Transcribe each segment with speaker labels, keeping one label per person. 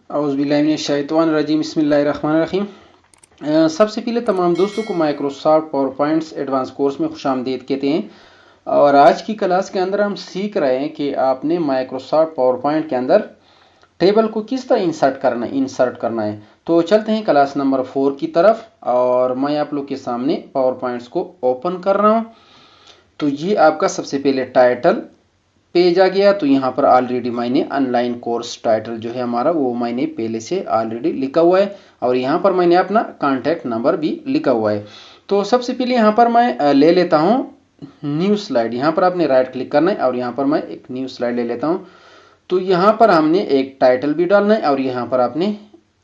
Speaker 1: औज़ुबिल्लाहिमिनश्शैतानिर्रजीम बिस्मिल्लाहिर्रहमानिर्रहीम। सबसे पहले तमाम दोस्तों को Microsoft power points advance course में खुशामदीद कहते हैं। और आज की क्लास के अंदर हम सीख रहे हैं कि आपने माइक्रोसॉफ्ट पावर पॉइंट के अंदर टेबल को किस तरह इंसर्ट करना है। तो चलते हैं क्लास नंबर 4 की तरफ, और मैं आप लोग के सामने पावर पॉइंट्स को ओपन कर रहा हूँ। तो ये आपका सबसे पहले टाइटल पेज आ गया। तो यहाँ पर ऑलरेडी मैंने ऑनलाइन कोर्स टाइटल जो है हमारा वो मैंने पहले से ऑलरेडी लिखा हुआ है, और यहाँ पर मैंने अपना कॉन्टैक्ट नंबर भी लिखा हुआ है। तो सबसे पहले यहाँ पर मैं ले लेता हूँ न्यू स्लाइड। यहाँ पर आपने राइट क्लिक करना है और यहाँ पर मैं एक न्यू स्लाइड ले लेता हूँ। तो यहाँ पर हमने एक टाइटल भी डालना है और यहाँ पर आपने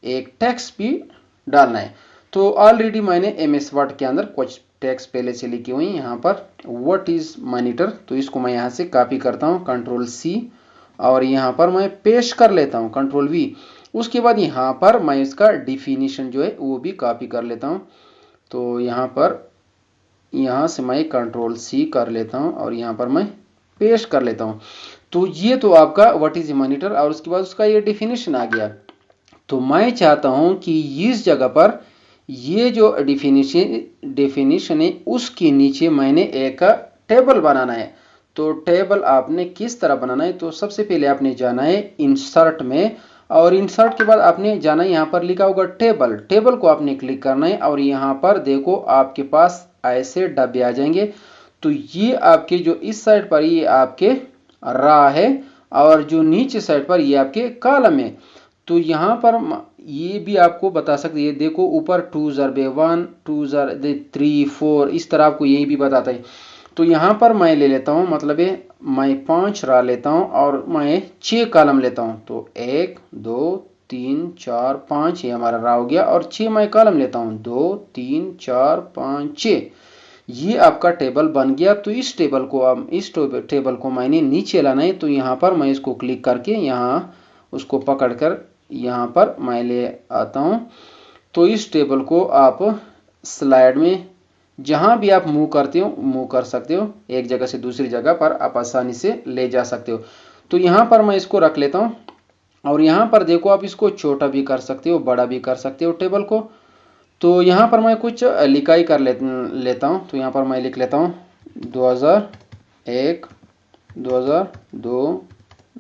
Speaker 1: एक टेक्स्ट भी डालना है। तो ऑलरेडी मैंने MS वर्ड के अंदर कुछ टेक्स्ट पहले से लिखी हुई। यहाँ पर व्हाट इज मॉनिटर, तो इसको मैं यहाँ से कॉपी करता हूँ Ctrl+C, और यहाँ पर मैं पेस्ट कर लेता हूँ Ctrl+V। उसके बाद यहाँ पर मैं इसका डिफिनीशन जो है वो भी कॉपी कर लेता हूँ। तो यहाँ से मैं Ctrl+C कर लेता हूँ और यहाँ पर मैं पेस्ट कर लेता हूँ। तो ये तो आपका व्हाट इज मॉनिटर, और उसके बाद उसका ये डिफिनीशन आ गया। तो मैं चाहता हूं कि इस जगह पर ये जो डेफिनेशन है उसके नीचे मैंने एक टेबल बनाना है। तो टेबल आपने किस तरह बनाना है, तो सबसे पहले आपने जाना है इंसर्ट में, और इंसर्ट के बाद आपने जाना है यहाँ पर लिखा होगा टेबल। टेबल को आपने क्लिक करना है और यहाँ पर देखो आपके पास ऐसे डब्बे आ जाएंगे। तो ये आपके जो इस साइड पर ये आपके रा है, और जो नीचे साइड पर ये आपके कॉलम है। तो यहाँ पर ये भी आपको बता सकते हैं, देखो ऊपर 2 ज़रबे 1 2 ज़रबे 3 4 इस तरह आपको यही भी बताता है। तो यहाँ पर मैं ले लेता हूँ, मतलब है मैं 5 रा लेता हूँ और मैं 6 कॉलम लेता हूँ। तो 1 2 3 4 5 ये हमारा रा हो गया, और 6 मैं कॉलम लेता हूँ 2 3 4 5 6। ये आपका टेबल बन गया। तो इस टेबल को मैंने नीचे लाना है। तो यहाँ पर मैं इसको क्लिक करके यहाँ उसको पकड़कर यहाँ पर मैं ले आता हूँ। तो इस टेबल को आप स्लाइड में जहाँ भी आप मूव करते हो मूव कर सकते हो, एक जगह से दूसरी जगह पर आप आसानी से ले जा सकते हो। तो यहाँ पर मैं इसको रख लेता हूँ, और यहाँ पर देखो आप इसको छोटा भी कर सकते हो बड़ा भी कर सकते हो टेबल को। तो यहाँ पर मैं कुछ लिखाई कर लेता हूँ। तो यहाँ पर मैं लिख लेता हूँ 2001 2002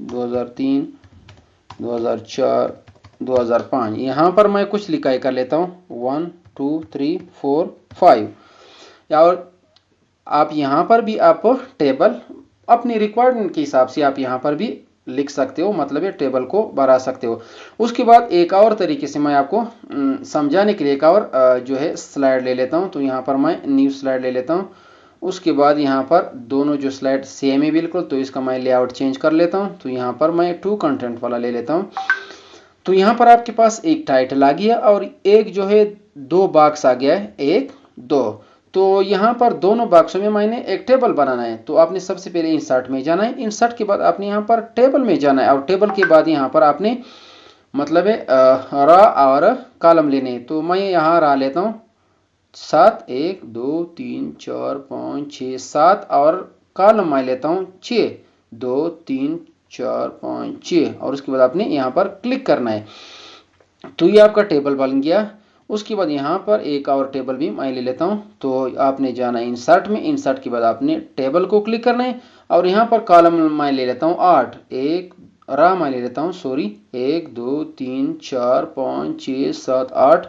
Speaker 1: 2003 2004 2005। यहाँ पर मैं कुछ लिखाई कर लेता हूँ 1 2 3 4 5। और आप यहाँ पर भी आप टेबल अपनी रिक्वायरमेंट के हिसाब से आप यहाँ पर भी लिख सकते हो, मतलब ये टेबल को बढ़ा सकते हो। उसके बाद एक और तरीके से मैं आपको समझाने के लिए एक और जो है स्लाइड ले लेता हूँ। तो यहाँ पर मैं न्यू स्लाइड ले लेता हूँ। उसके बाद यहाँ पर दोनों जो स्लाइड सेम है बिल्कुल, तो इसका मैं लेआउट चेंज कर लेता हूँ। तो यहाँ पर मैं 2 कंटेंट वाला ले लेता हूँ। तो यहाँ पर आपके पास एक टाइटल आ गया और एक जो है 2 बॉक्स आ गया है 1 2। तो यहाँ पर दोनों बॉक्सों में मैंने एक टेबल बनाना है। तो आपने सबसे पहले इंसर्ट में जाना है, इंसर्ट के बाद आपने यहाँ पर टेबल में जाना है, और टेबल के बाद यहाँ पर आपने मतलब है रा और कॉलम लेने। तो मैं यहाँ रा लेता हूँ 7 1 2 3 4 5 6 7, और कॉलम मैं लेता हूँ 6 2 3 4 5 6, और उसके बाद आपने यहाँ पर क्लिक करना है। तो ये आपका टेबल बन गया। उसके बाद यहाँ पर एक और टेबल भी मैं ले लेता हूँ। तो आपने जाना है इंसर्ट में, इंसर्ट के बाद आपने टेबल को क्लिक करना है, और यहाँ पर कॉलम मैं ले लेता हूँ 8 1 रा मैं ले लेता हूँ 1 2 3 4 5 6 7 8,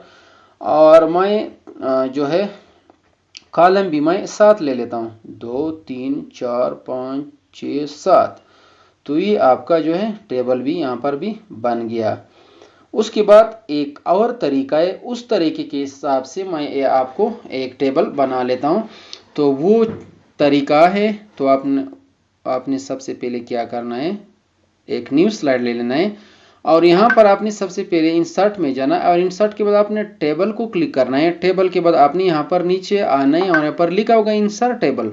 Speaker 1: और मैं जो है कॉलम भी मैं 7 ले लेता हूँ 2 3 4 5 6 7। तो ये आपका जो है टेबल भी यहाँ पर भी बन गया। उसके बाद एक और तरीका है, उस तरीके के हिसाब से मैं आपको एक टेबल बना लेता हूँ। तो वो तरीका है, तो आपने सबसे पहले क्या करना है, एक न्यू स्लाइड ले लेना है, और यहाँ पर आपने सबसे पहले इंसर्ट में जाना है, और इंसर्ट के बाद आपने टेबल को क्लिक करना है। टेबल के बाद आपने यहाँ पर नीचे आना है और यहाँ पर लिखा होगा इंसर्ट टेबल,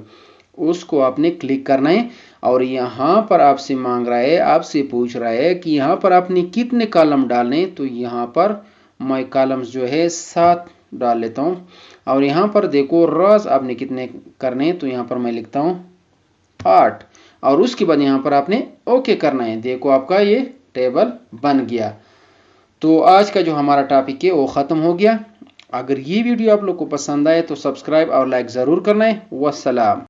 Speaker 1: उसको आपने क्लिक करना है। और यहाँ पर आपसे मांग रहा है, आपसे पूछ रहा है कि यहाँ पर आपने कितने कॉलम डालने। तो यहाँ पर मैं कॉलम्स जो है 7 डाल लेता हूँ, और यहाँ पर देखो रोज आपने कितने करने। तो यहाँ पर मैं लिखता हूँ 8, और उसके बाद यहाँ पर आपने ओके करना है। देखो आपका ये टेबल बन गया। तो आज का जो हमारा टॉपिक है वो ख़त्म हो गया। अगर ये वीडियो आप लोग को पसंद आए तो सब्सक्राइब और लाइक ज़रूर करना है। वस्सलाम।